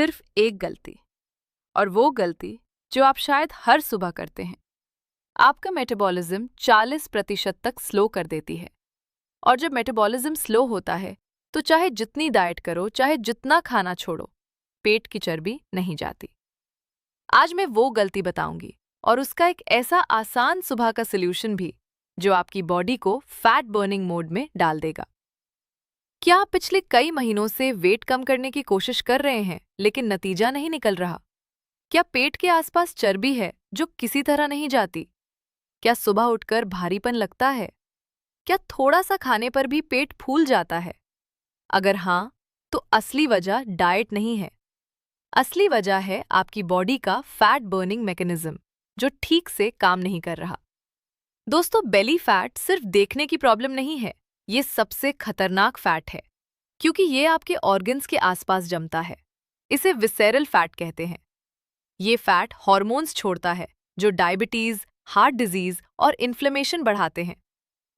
सिर्फ एक गलती, और वो गलती जो आप शायद हर सुबह करते हैं। आपका मेटाबॉलिज्म 40% तक स्लो कर देती है। और जब मेटाबॉलिज्म स्लो होता है तो चाहे जितनी डाइट करो, चाहे जितना खाना छोड़ो, पेट की चर्बी नहीं जाती। आज मैं वो गलती बताऊंगी और उसका एक ऐसा आसान सुबह का सलूशन भी जो आपकी बॉडी को फैट बर्निंग मोड में डाल देगा। क्या आप पिछले कई महीनों से वेट कम करने की कोशिश कर रहे हैं लेकिन नतीजा नहीं निकल रहा? क्या पेट के आसपास चर्बी है जो किसी तरह नहीं जाती? क्या सुबह उठकर भारीपन लगता है? क्या थोड़ा सा खाने पर भी पेट फूल जाता है? अगर हाँ, तो असली वजह डाइट नहीं है। असली वजह है आपकी बॉडी का फैट बर्निंग मैकेनिज्म जो ठीक से काम नहीं कर रहा। दोस्तों, बेली फैट सिर्फ देखने की प्रॉब्लम नहीं है, ये सबसे खतरनाक फैट है क्योंकि ये आपके ऑर्गन्स के आसपास जमता है। इसे विसेरल फैट कहते हैं। ये फैट हॉर्मोन्स छोड़ता है जो डायबिटीज, हार्ट डिजीज और इन्फ्लेमेशन बढ़ाते हैं।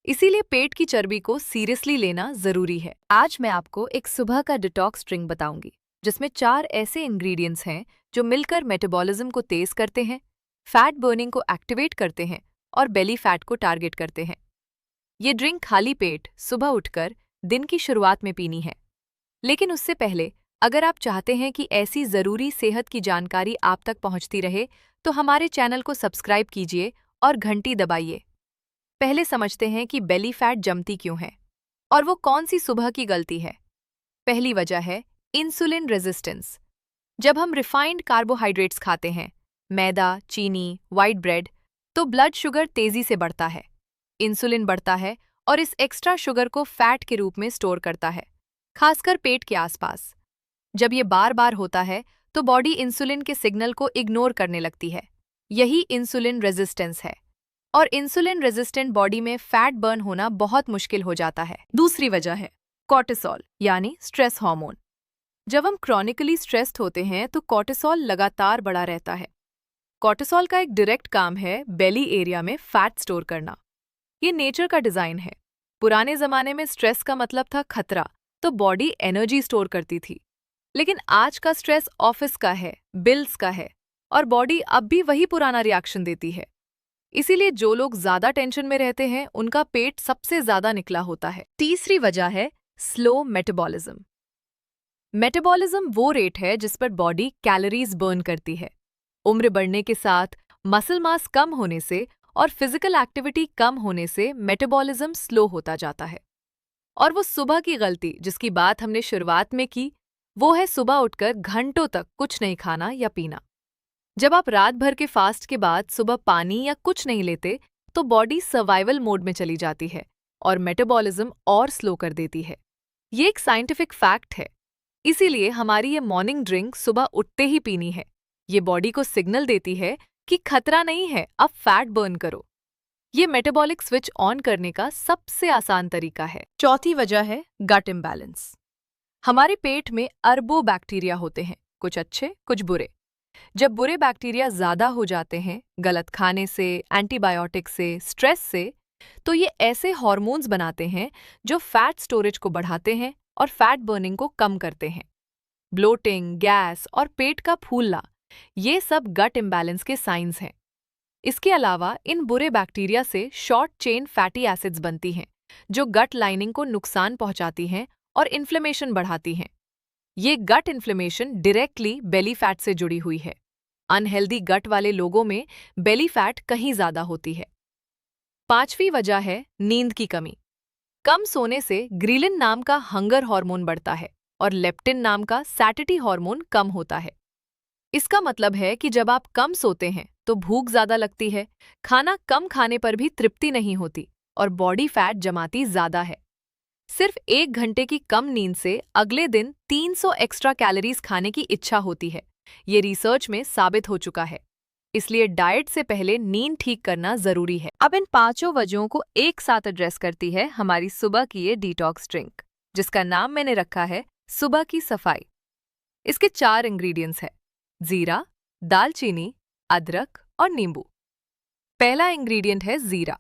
इसीलिए पेट की चर्बी को सीरियसली लेना जरूरी है। आज मैं आपको एक सुबह का डिटॉक्स ड्रिंक बताऊंगी जिसमें 4 ऐसे इंग्रेडिएंट्स हैं जो मिलकर मेटाबॉलिज्म को तेज करते हैं, फैट बर्निंग को एक्टिवेट करते हैं और बेली फैट को टारगेट करते हैं। ये ड्रिंक खाली पेट सुबह उठकर दिन की शुरुआत में पीनी है। लेकिन उससे पहले अगर आप चाहते हैं कि ऐसी ज़रूरी सेहत की जानकारी आप तक पहुंचती रहे तो हमारे चैनल को सब्सक्राइब कीजिए और घंटी दबाइए। पहले समझते हैं कि बेली फैट जमती क्यों है और वो कौन सी सुबह की गलती है। पहली वजह है इंसुलिन रेजिस्टेंस। जब हम रिफाइंड कार्बोहाइड्रेट्स खाते हैं, मैदा, चीनी, व्हाइट ब्रेड, तो ब्लड शुगर तेजी से बढ़ता है। इंसुलिन बढ़ता है और इस एक्स्ट्रा शुगर को फैट के रूप में स्टोर करता है, खासकर पेट के आसपास। जब ये बार बार होता है तो बॉडी इंसुलिन के सिग्नल को इग्नोर करने लगती है। यही इंसुलिन रेजिस्टेंस है और इंसुलिन रेजिस्टेंट बॉडी में फैट बर्न होना बहुत मुश्किल हो जाता है। दूसरी वजह है कॉर्टिसोल यानी स्ट्रेस हार्मोन। जब हम क्रॉनिकली स्ट्रेस्ड होते हैं तो कॉर्टिसोल लगातार बढ़ा रहता है। कॉर्टिसोल का एक डायरेक्ट काम है बेली एरिया में फैट स्टोर करना। ये नेचर का डिजाइन है। पुराने जमाने में स्ट्रेस का मतलब था खतरा, तो बॉडी एनर्जी स्टोर करती थी। लेकिन आज का स्ट्रेस ऑफिस का है, बिल्स का है, और बॉडी अब भी वही पुराना रिएक्शन देती है। इसीलिए जो लोग ज्यादा टेंशन में रहते हैं उनका पेट सबसे ज्यादा निकला होता है। तीसरी वजह है स्लो मेटाबॉलिज्म। मेटाबॉलिज्म वो रेट है जिस पर बॉडी कैलोरीज बर्न करती है। उम्र बढ़ने के साथ मसल मास कम होने से और फिजिकल एक्टिविटी कम होने से मेटाबॉलिज्म स्लो होता जाता है। और वो सुबह की गलती जिसकी बात हमने शुरुआत में की, वो है सुबह उठकर घंटों तक कुछ नहीं खाना या पीना। जब आप रात भर के फास्ट के बाद सुबह पानी या कुछ नहीं लेते तो बॉडी सर्वाइवल मोड में चली जाती है और मेटाबॉलिज्म और स्लो कर देती है। ये एक साइंटिफिक फैक्ट है। इसीलिए हमारी ये मॉर्निंग ड्रिंक सुबह उठते ही पीनी है। ये बॉडी को सिग्नल देती है कि खतरा नहीं है, अब फैट बर्न करो। ये मेटाबॉलिक स्विच ऑन करने का सबसे आसान तरीका है। चौथी वजह है गट इम्बैलेंस। हमारे पेट में अरबों बैक्टीरिया होते हैं, कुछ अच्छे कुछ बुरे। जब बुरे बैक्टीरिया ज्यादा हो जाते हैं, गलत खाने से, एंटीबायोटिक से, स्ट्रेस से, तो ये ऐसे हार्मोन्स बनाते हैं जो फैट स्टोरेज को बढ़ाते हैं और फैट बर्निंग को कम करते हैं। ब्लोटिंग, गैस और पेट का फूलना, ये सब गट इम्बैलेंस के साइंस हैं। इसके अलावा इन बुरे बैक्टीरिया से शॉर्ट चेन फैटी एसिड्स बनती हैं जो गट लाइनिंग को नुकसान पहुंचाती हैं और इन्फ्लेमेशन बढ़ाती हैं। ये गट इन्फ्लेमेशन डायरेक्टली बेली फैट से जुड़ी हुई है। अनहेल्दी गट वाले लोगों में बेली फैट कहीं ज्यादा होती है। पांचवी वजह है नींद की कमी। कम सोने से ग्रीलिन नाम का हंगर हार्मोन बढ़ता है और लेप्टिन नाम का सैटिटी हार्मोन कम होता है। इसका मतलब है कि जब आप कम सोते हैं तो भूख ज्यादा लगती है, खाना कम खाने पर भी तृप्ति नहीं होती और बॉडी फैट जमाती ज्यादा है। सिर्फ 1 घंटे की कम नींद से अगले दिन 300 एक्स्ट्रा कैलोरीज खाने की इच्छा होती है। ये रिसर्च में साबित हो चुका है। इसलिए डाइट से पहले नींद ठीक करना जरूरी है। अब इन 5 वजहों को एक साथ एड्रेस करती है हमारी सुबह की ये डिटॉक्स ड्रिंक, जिसका नाम मैंने रखा है सुबह की सफाई। इसके 4 इंग्रेडिएंट्स हैं: जीरा, दालचीनी, अदरक और नींबू। पहला इंग्रेडिएंट है जीरा।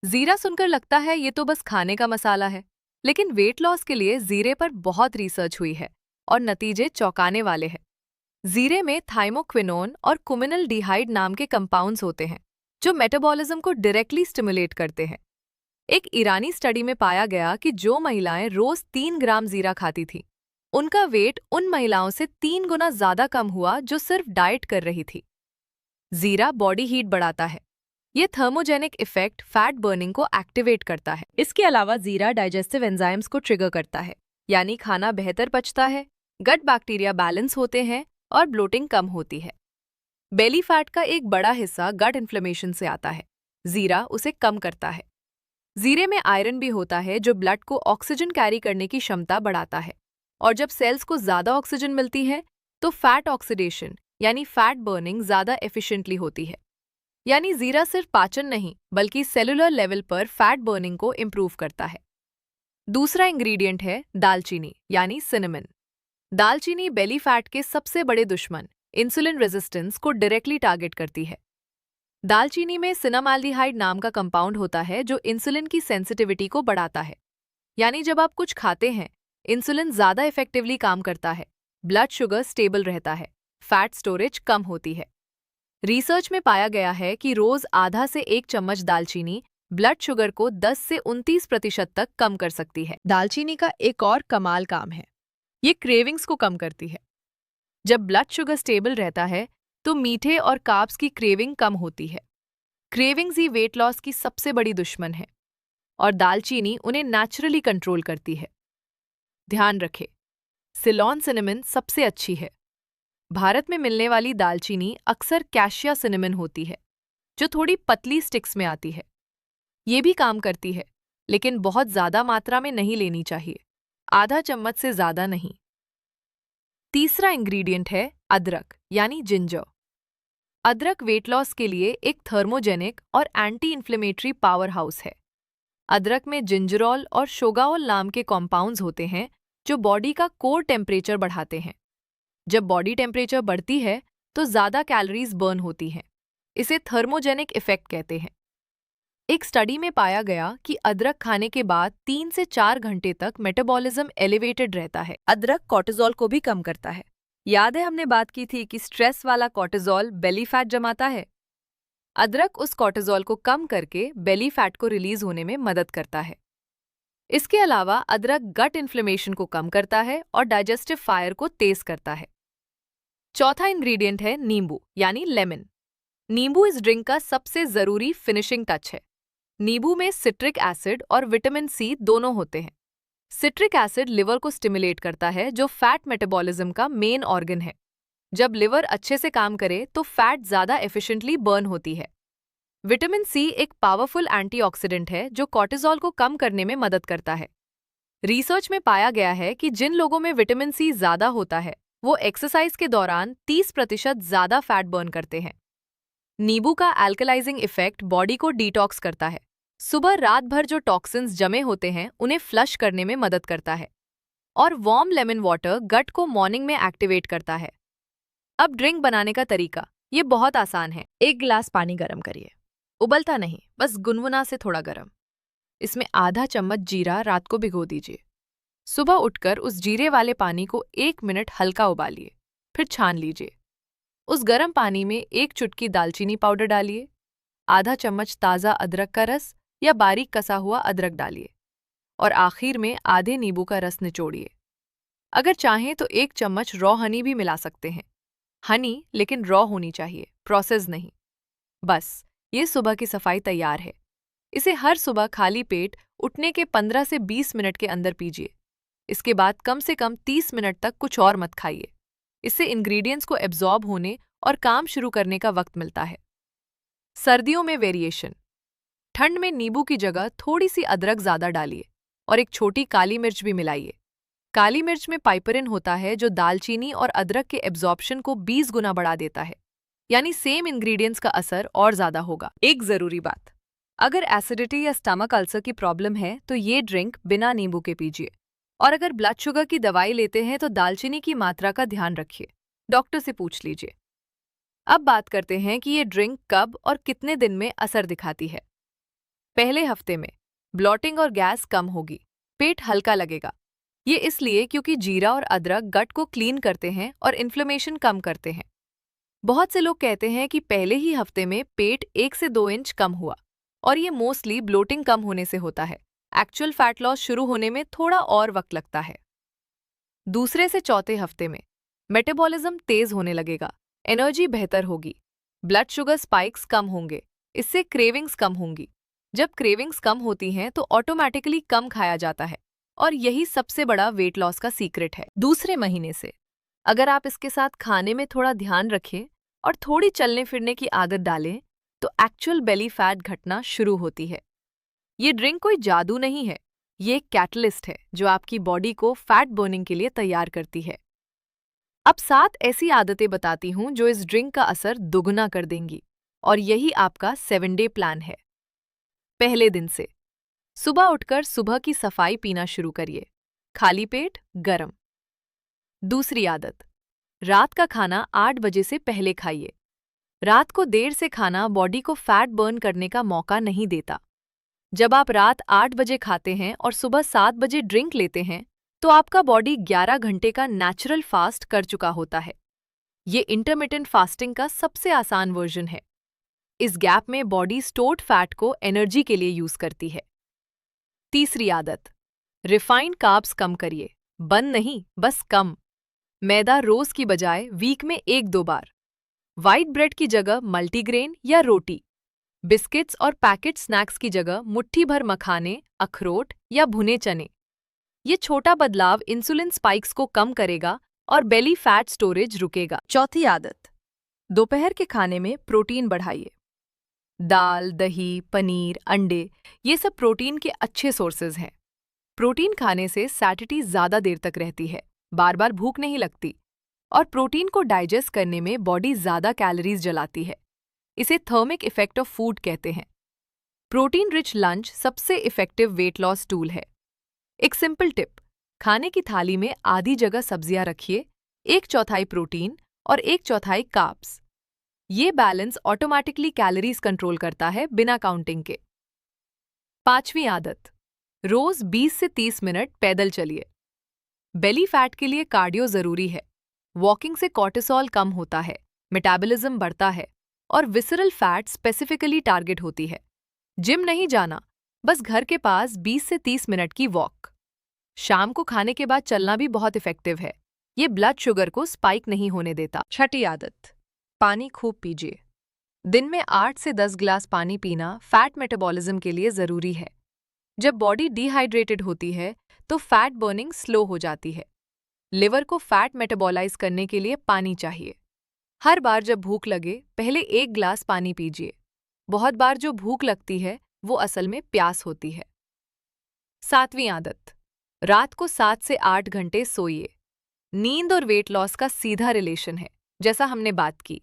जीरा सुनकर लगता है ये तो बस खाने का मसाला है, लेकिन वेट लॉस के लिए जीरे पर बहुत रिसर्च हुई है और नतीजे चौंकाने वाले हैं। जीरे में थाइमोक्विनोन और कुमिनलडिहाइड नाम के कंपाउंड्स होते हैं जो मेटाबॉलिज्म को डायरेक्टली स्टिमुलेट करते हैं। एक ईरानी स्टडी में पाया गया कि जो महिलाएं रोज 3 ग्राम जीरा खाती थीं, उनका वेट उन महिलाओं से 3 गुना ज्यादा कम हुआ जो सिर्फ डाइट कर रही थी। जीरा बॉडी हीट बढ़ाता है। ये थर्मोजेनिक इफेक्ट फैट बर्निंग को एक्टिवेट करता है। इसके अलावा जीरा डाइजेस्टिव एंजाइम्स को ट्रिगर करता है, यानी खाना बेहतर पचता है, गट बैक्टीरिया बैलेंस होते हैं और ब्लोटिंग कम होती है। बेली फैट का एक बड़ा हिस्सा गट इन्फ्लेमेशन से आता है। जीरा उसे कम करता है। जीरे में आयरन भी होता है जो ब्लड को ऑक्सीजन कैरी करने की क्षमता बढ़ाता है, और जब सेल्स को ज्यादा ऑक्सीजन मिलती है तो फैट ऑक्सीडेशन यानी फैट बर्निंग ज्यादा एफिशिएंटली होती है। यानी जीरा सिर्फ पाचन नहीं बल्कि सेलुलर लेवल पर फैट बर्निंग को इम्प्रूव करता है। दूसरा इंग्रेडिएंट है दालचीनी यानी सिनेमन। दालचीनी बेली फैट के सबसे बड़े दुश्मन इंसुलिन रेजिस्टेंस को डायरेक्टली टारगेट करती है। दालचीनी में सिनामाल्डिहाइड नाम का कंपाउंड होता है जो इंसुलिन की सेंसिटिविटी को बढ़ाता है। यानी जब आप कुछ खाते हैं, इंसुलिन ज्यादा इफेक्टिवली काम करता है, ब्लड शुगर स्टेबल रहता है, फैट स्टोरेज कम होती है। रिसर्च में पाया गया है कि रोज आधा से 1 चम्मच दालचीनी ब्लड शुगर को 10 से 29% तक कम कर सकती है। दालचीनी का एक और कमाल काम है, ये क्रेविंग्स को कम करती है। जब ब्लड शुगर स्टेबल रहता है तो मीठे और कार्ब्स की क्रेविंग कम होती है। क्रेविंग्स ही वेट लॉस की सबसे बड़ी दुश्मन है और दालचीनी उन्हें नेचुरली कंट्रोल करती है। ध्यान रखें, सिलोन सिनेमन सबसे अच्छी है। भारत में मिलने वाली दालचीनी अक्सर कैशिया सिनेमन होती है जो थोड़ी पतली स्टिक्स में आती है। ये भी काम करती है, लेकिन बहुत ज्यादा मात्रा में नहीं लेनी चाहिए, आधा चम्मच से ज्यादा नहीं। तीसरा इंग्रेडिएंट है अदरक यानी जिंजर। अदरक वेट लॉस के लिए एक थर्मोजेनिक और एंटी इन्फ्लेमेटरी पावर हाउस है। अदरक में जिंजरॉल और शोगाओल नाम के कॉम्पाउंड्स होते हैं जो बॉडी का कोर टेम्परेचर बढ़ाते हैं। जब बॉडी टेम्परेचर बढ़ती है तो ज्यादा कैलोरीज बर्न होती हैं। इसे थर्मोजेनिक इफेक्ट कहते हैं। एक स्टडी में पाया गया कि अदरक खाने के बाद 3 से 4 घंटे तक मेटाबॉलिज्म एलिवेटेड रहता है। अदरक कॉर्टिसोल को भी कम करता है। याद है हमने बात की थी कि स्ट्रेस वाला कॉर्टिसोल बेली फैट जमाता है। अदरक उस कॉर्टिसोल को कम करके बेली फैट को रिलीज होने में मदद करता है। इसके अलावा अदरक गट इन्फ्लेमेशन को कम करता है और डाइजेस्टिव फायर को तेज करता है। चौथा इंग्रेडिएंट है नींबू यानी लेमन। नींबू इस ड्रिंक का सबसे जरूरी फिनिशिंग टच है। नींबू में सिट्रिक एसिड और विटामिन सी दोनों होते हैं। सिट्रिक एसिड लिवर को स्टिमुलेट करता है जो फैट मेटाबॉलिज्म का मेन ऑर्गन है। जब लिवर अच्छे से काम करे तो फैट ज्यादा एफिशिएंटली बर्न होती है। विटामिन सी एक पावरफुल एंटीऑक्सीडेंट है जो कॉर्टिसोल को कम करने में मदद करता है। रिसर्च में पाया गया है कि जिन लोगों में विटामिन सी ज्यादा होता है वो एक्सरसाइज के दौरान 30% ज्यादा फैट बर्न करते हैं। नींबू का अल्कलाइजिंग इफेक्ट बॉडी को डिटॉक्स करता है। सुबह रात भर जो टॉक्सिन्स जमे होते हैं उन्हें फ्लश करने में मदद करता है। और वार्म लेमन वाटर गट को मॉर्निंग में एक्टिवेट करता है। अब ड्रिंक बनाने का तरीका, ये बहुत आसान है। 1 गिलास पानी गर्म करिए, उबलता नहीं, बस गुनगुना से थोड़ा गर्म। इसमें आधा चम्मच जीरा रात को भिगो दीजिए। सुबह उठकर उस जीरे वाले पानी को 1 मिनट हल्का उबालिए, फिर छान लीजिए। उस गर्म पानी में 1 चुटकी दालचीनी पाउडर डालिए, आधा चम्मच ताज़ा अदरक का रस या बारीक कसा हुआ अदरक डालिए और आखिर में आधे नींबू का रस निचोड़िए। अगर चाहें तो 1 चम्मच रॉ हनी भी मिला सकते हैं। हनी लेकिन रॉ होनी चाहिए, प्रोसेस नहीं। बस ये सुबह की सफाई तैयार है। इसे हर सुबह खाली पेट उठने के 15 से 20 मिनट के अंदर पीजिए। इसके बाद कम से कम 30 मिनट तक कुछ और मत खाइए। इससे इंग्रेडिएंट्स को एब्जॉर्ब होने और काम शुरू करने का वक्त मिलता है। सर्दियों में वेरिएशन, ठंड में नींबू की जगह थोड़ी सी अदरक ज्यादा डालिए और एक छोटी काली मिर्च भी मिलाइए। काली मिर्च में पाइपरिन होता है जो दालचीनी और अदरक के एब्जॉर्प्शन को 20 गुना बढ़ा देता है। यानी सेम इंग्रेडिएंट्स का असर और ज्यादा होगा। एक जरूरी बात, अगर एसिडिटी या स्टमक अल्सर की प्रॉब्लम है तो ये ड्रिंक बिना नींबू के पीजिए। और अगर ब्लड शुगर की दवाई लेते हैं तो दालचीनी की मात्रा का ध्यान रखिए, डॉक्टर से पूछ लीजिए। अब बात करते हैं कि ये ड्रिंक कब और कितने दिन में असर दिखाती है। पहले हफ्ते में ब्लॉटिंग और गैस कम होगी, पेट हल्का लगेगा, ये इसलिए क्योंकि जीरा और अदरक गट को क्लीन करते हैं और इन्फ्लेमेशन कम करते हैं। बहुत से लोग कहते हैं कि पहले ही हफ्ते में पेट 1 से 2 इंच कम हुआ, और ये मोस्टली ब्लोटिंग कम होने से होता है। एक्चुअल फैट लॉस शुरू होने में थोड़ा और वक्त लगता है। दूसरे से चौथे हफ्ते में मेटाबॉलिज्म तेज होने लगेगा, एनर्जी बेहतर होगी, ब्लड शुगर स्पाइक्स कम होंगे, इससे क्रेविंग्स कम होंगी। जब क्रेविंग्स कम होती हैं तो ऑटोमेटिकली कम खाया जाता है, और यही सबसे बड़ा वेट लॉस का सीक्रेट है। दूसरे महीने से अगर आप इसके साथ खाने में थोड़ा ध्यान रखें और थोड़ी चलने फिरने की आदत डालें तो एक्चुअल बेली फैट घटना शुरू होती है। ये ड्रिंक कोई जादू नहीं है, ये एक कैटलिस्ट है जो आपकी बॉडी को फैट बर्निंग के लिए तैयार करती है। अब 7 ऐसी आदतें बताती हूँ जो इस ड्रिंक का असर दुगना कर देंगी, और यही आपका 7 डे प्लान है। पहले दिन से सुबह उठकर सुबह की सफाई पीना शुरू करिए, खाली पेट गरम। दूसरी आदत, रात का खाना 8 बजे से पहले खाइए। रात को देर से खाना बॉडी को फैट बर्न करने का मौका नहीं देता। जब आप रात 8 बजे खाते हैं और सुबह 7 बजे ड्रिंक लेते हैं तो आपका बॉडी 11 घंटे का नेचुरल फास्ट कर चुका होता है। ये इंटरमिटेंट फास्टिंग का सबसे आसान वर्जन है। इस गैप में बॉडी स्टोर्ड फैट को एनर्जी के लिए यूज करती है। तीसरी आदत, रिफाइंड कार्ब्स कम करिए, बंद नहीं, बस कम। मैदा रोज की बजाय वीक में 1-2 बार। व्हाइट ब्रेड की जगह मल्टीग्रेन या रोटी। बिस्किट्स और पैकेट स्नैक्स की जगह मुट्ठी भर मखाने, अखरोट या भुने चने। ये छोटा बदलाव इंसुलिन स्पाइक्स को कम करेगा और बेली फैट स्टोरेज रुकेगा। चौथी आदत, दोपहर के खाने में प्रोटीन बढ़ाइए। दाल, दही, पनीर, अंडे ये सब प्रोटीन के अच्छे सोर्सेज हैं। प्रोटीन खाने से सैटिटी ज़्यादा देर तक रहती है, बार बार भूख नहीं लगती, और प्रोटीन को डाइजेस्ट करने में बॉडी ज़्यादा कैलोरीज जलाती है। इसे थर्मिक इफेक्ट ऑफ फूड कहते हैं। प्रोटीन रिच लंच सबसे इफेक्टिव वेट लॉस टूल है। एक सिंपल टिप, खाने की थाली में आधी जगह सब्जियां रखिए, 1/4 प्रोटीन और 1/4 कार्ब्स। ये बैलेंस ऑटोमेटिकली कैलोरीज कंट्रोल करता है बिना काउंटिंग के। पांचवी आदत, रोज 20 से 30 मिनट पैदल चलिए। बेली फैट के लिए कार्डियो जरूरी है। वॉकिंग से कॉर्टिसोल कम होता है, मेटाबॉलिज्म बढ़ता है और विसरल फैट स्पेसिफिकली टारगेट होती है। जिम नहीं जाना, बस घर के पास 20 से 30 मिनट की वॉक। शाम को खाने के बाद चलना भी बहुत इफेक्टिव है। ये ब्लड शुगर को स्पाइक नहीं होने देता। छठी आदत, पानी खूब पीजिए। दिन में 8 से 10 गिलास पानी पीना फैट मेटाबॉलिज्म के लिए जरूरी है। जब बॉडी डिहाइड्रेटेड होती है तो फैट बर्निंग स्लो हो जाती है। लिवर को फैट मेटाबॉलाइज करने के लिए पानी चाहिए। हर बार जब भूख लगे पहले 1 गिलास पानी पीजिए। बहुत बार जो भूख लगती है वो असल में प्यास होती है। सातवीं आदत, रात को 7 से 8 घंटे सोइए। नींद और वेट लॉस का सीधा रिलेशन है, जैसा हमने बात की।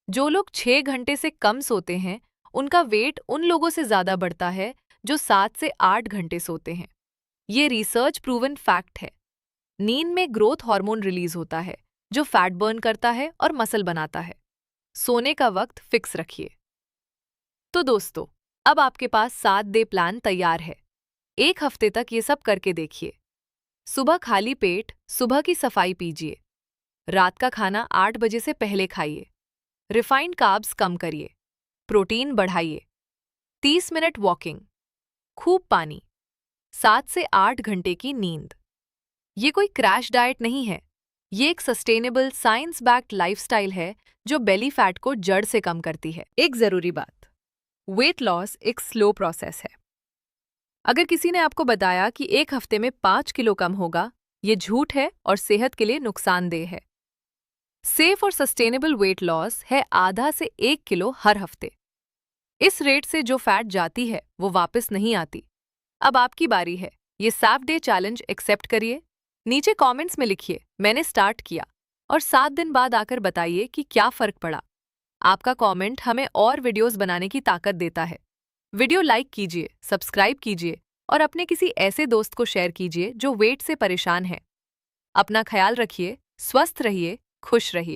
जो लोग 6 घंटे से कम सोते हैं उनका वेट उन लोगों से ज्यादा बढ़ता है जो 7 से 8 घंटे सोते हैं। ये रिसर्च प्रूवन फैक्ट है। नींद में ग्रोथ हार्मोन रिलीज होता है जो फैट बर्न करता है और मसल बनाता है। सोने का वक्त फिक्स रखिए। तो दोस्तों, अब आपके पास 7 डे प्लान तैयार है। 1 हफ्ते तक ये सब करके देखिए। सुबह खाली पेट सुबह की सफाई पीजिए। रात का खाना 8 बजे से पहले खाइए। रिफाइंड कार्ब्स कम करिए। प्रोटीन बढ़ाइए। 30 मिनट वॉकिंग। खूब पानी। 7 से 8 घंटे की नींद। ये कोई क्रैश डाइट नहीं है। ये एक सस्टेनेबल साइंस बैक्ड लाइफस्टाइल है जो बेली फैट को जड़ से कम करती है। एक जरूरी बात, वेट लॉस एक स्लो प्रोसेस है। अगर किसी ने आपको बताया कि 1 हफ्ते में 5 किलो कम होगा, ये झूठ है और सेहत के लिए नुकसानदेह है। सेफ और सस्टेनेबल वेट लॉस है आधा से 1 किलो हर हफ्ते। इस रेट से जो फैट जाती है वो वापस नहीं आती। अब आपकी बारी है। ये 7 डे चैलेंज एक्सेप्ट करिए। नीचे कमेंट्स में लिखिए मैंने स्टार्ट किया, और 7 दिन बाद आकर बताइए कि क्या फर्क पड़ा। आपका कमेंट हमें और वीडियोस बनाने की ताकत देता है। वीडियो लाइक कीजिए, सब्सक्राइब कीजिए और अपने किसी ऐसे दोस्त को शेयर कीजिए जो वेट से परेशान है। अपना ख्याल रखिए, स्वस्थ रहिए, खुश रहिए।